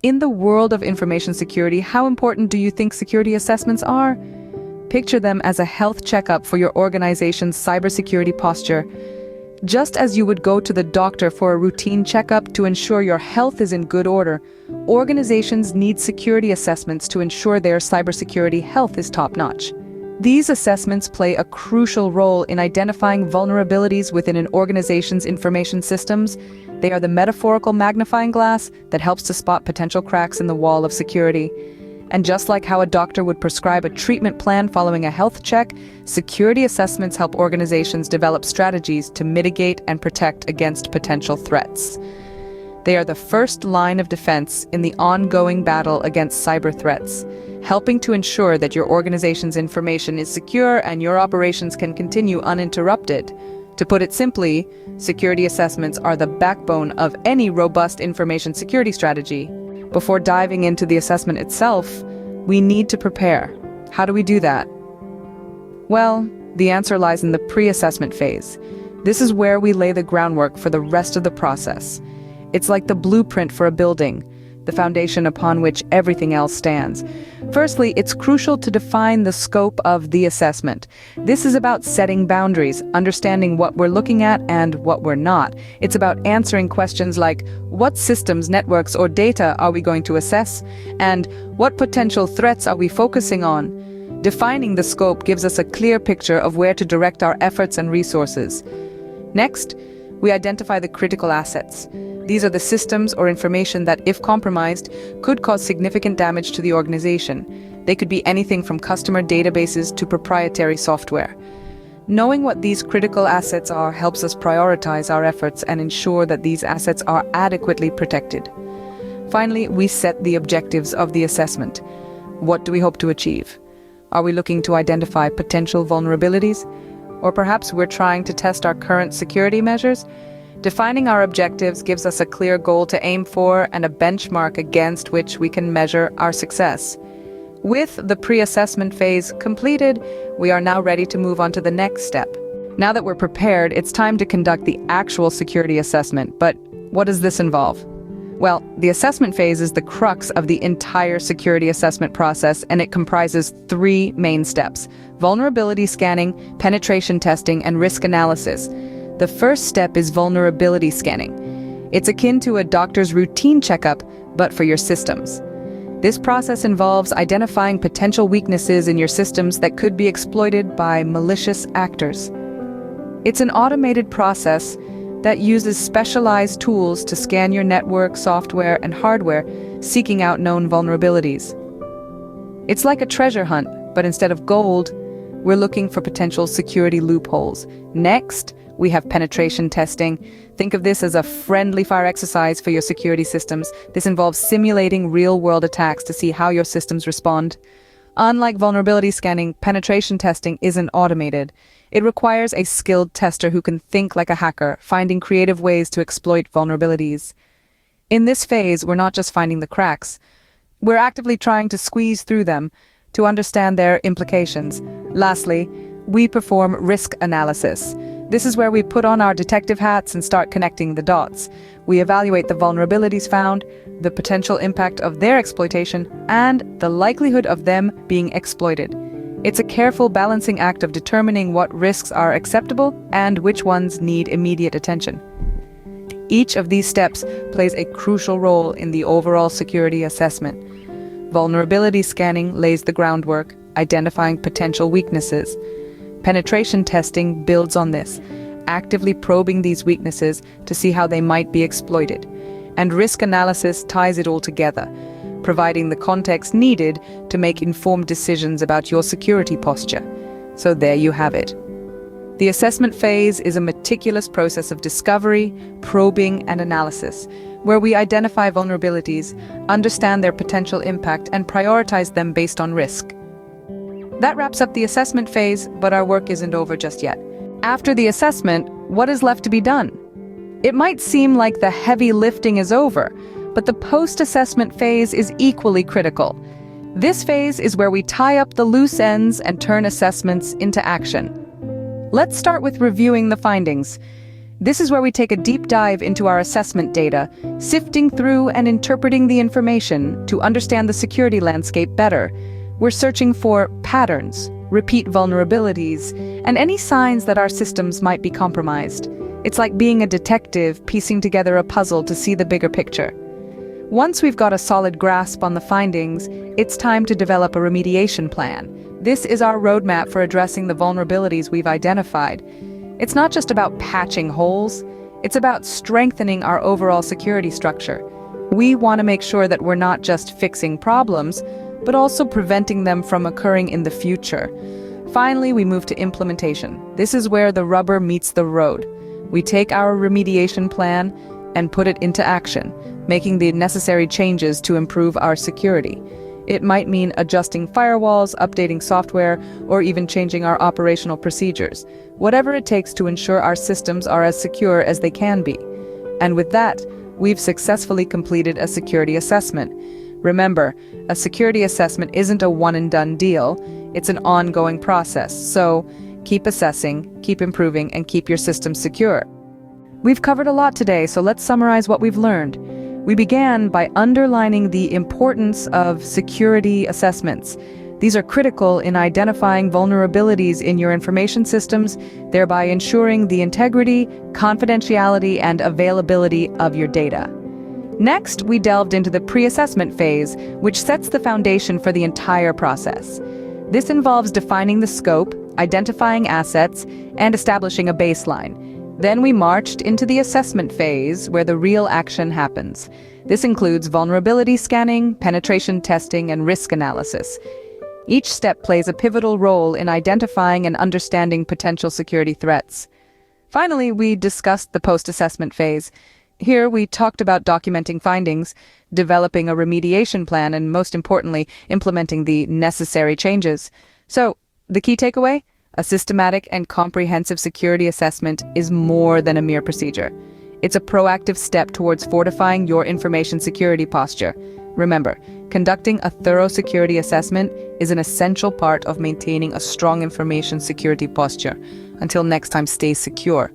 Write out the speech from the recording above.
In the world of information security, how important do you think security assessments are? Picture them as a health checkup for your organization's cybersecurity posture. Just as you would go to the doctor for a routine checkup to ensure your health is in good order, organizations need security assessments to ensure their cybersecurity health is top-notch. These assessments play a crucial role in identifying vulnerabilities within an organization's information systems. They are the metaphorical magnifying glass that helps to spot potential cracks in the wall of security. And just like how a doctor would prescribe a treatment plan following a health check, security assessments help organizations develop strategies to mitigate and protect against potential threats. They are the first line of defense in the ongoing battle against cyber threats, helping to ensure that your organization's information is secure and your operations can continue uninterrupted. To put it simply, security assessments are the backbone of any robust information security strategy. Before diving into the assessment itself, we need to prepare. How do we do that? Well, the answer lies in the pre-assessment phase. This is where we lay the groundwork for the rest of the process. It's like the blueprint for a building, the foundation upon which everything else stands. Firstly, it's crucial to define the scope of the assessment. This is about setting boundaries, understanding what we're looking at and what we're not. It's about answering questions like, what systems, networks, or data are we going to assess? And what potential threats are we focusing on? Defining the scope gives us a clear picture of where to direct our efforts and resources. Next, we identify the critical assets. These are the systems or information that, if compromised, could cause significant damage to the organization. They could be anything from customer databases to proprietary software. Knowing what these critical assets are helps us prioritize our efforts and ensure that these assets are adequately protected. Finally, we set the objectives of the assessment. What do we hope to achieve? Are we looking to identify potential vulnerabilities? Or perhaps we're trying to test our current security measures? Defining our objectives gives us a clear goal to aim for and a benchmark against which we can measure our success. With the pre-assessment phase completed, we are now ready to move on to the next step. Now that we're prepared, it's time to conduct the actual security assessment. But what does this involve? Well, the assessment phase is the crux of the entire security assessment process, and it comprises 3 main steps: vulnerability scanning, penetration testing, and risk analysis. The first step is vulnerability scanning. It's akin to a doctor's routine checkup, but for your systems. This process involves identifying potential weaknesses in your systems that could be exploited by malicious actors. It's an automated process that uses specialized tools to scan your network, software, and hardware, seeking out known vulnerabilities. It's like a treasure hunt, but instead of gold, we're looking for potential security loopholes. Next, we have penetration testing. Think of this as a friendly fire exercise for your security systems. This involves simulating real-world attacks to see how your systems respond. Unlike vulnerability scanning, penetration testing isn't automated. It requires a skilled tester who can think like a hacker, finding creative ways to exploit vulnerabilities. In this phase, we're not just finding the cracks. We're actively trying to squeeze through them to understand their implications. Lastly, we perform risk analysis. This is where we put on our detective hats and start connecting the dots. We evaluate the vulnerabilities found, the potential impact of their exploitation, and the likelihood of them being exploited. It's a careful balancing act of determining what risks are acceptable and which ones need immediate attention. Each of these steps plays a crucial role in the overall security assessment. Vulnerability scanning lays the groundwork, identifying potential weaknesses. Penetration testing builds on this, actively probing these weaknesses to see how they might be exploited. And risk analysis ties it all together, providing the context needed to make informed decisions about your security posture. So there you have it. The assessment phase is a meticulous process of discovery, probing, and analysis, where we identify vulnerabilities, understand their potential impact, and prioritize them based on risk. That wraps up the assessment phase, but our work isn't over just yet. After the assessment, what is left to be done? It might seem like the heavy lifting is over, but the post-assessment phase is equally critical. This phase is where we tie up the loose ends and turn assessments into action. Let's start with reviewing the findings. This is where we take a deep dive into our assessment data, sifting through and interpreting the information to understand the security landscape better. We're searching for patterns, repeat vulnerabilities, and any signs that our systems might be compromised. It's like being a detective piecing together a puzzle to see the bigger picture. Once we've got a solid grasp on the findings, it's time to develop a remediation plan. This is our roadmap for addressing the vulnerabilities we've identified. It's not just about patching holes, it's about strengthening our overall security structure. We want to make sure that we're not just fixing problems, but also preventing them from occurring in the future. Finally, we move to implementation. This is where the rubber meets the road. We take our remediation plan and put it into action, making the necessary changes to improve our security. It might mean adjusting firewalls, updating software, or even changing our operational procedures. Whatever it takes to ensure our systems are as secure as they can be. And with that, we've successfully completed a security assessment. Remember, a security assessment isn't a one-and-done deal. It's an ongoing process. So, keep assessing, keep improving, and keep your systems secure. We've covered a lot today, so let's summarize what we've learned. We began by underlining the importance of security assessments. These are critical in identifying vulnerabilities in your information systems, thereby ensuring the integrity, confidentiality, and availability of your data. Next, we delved into the pre-assessment phase, which sets the foundation for the entire process. This involves defining the scope, identifying assets, and establishing a baseline. Then we marched into the assessment phase, where the real action happens. This includes vulnerability scanning, penetration testing, and risk analysis. Each step plays a pivotal role in identifying and understanding potential security threats. Finally, we discussed the post-assessment phase. Here, we talked about documenting findings, developing a remediation plan, and most importantly, implementing the necessary changes. So, the key takeaway? A systematic and comprehensive security assessment is more than a mere procedure. It's a proactive step towards fortifying your information security posture. Remember, conducting a thorough security assessment is an essential part of maintaining a strong information security posture. Until next time, stay secure.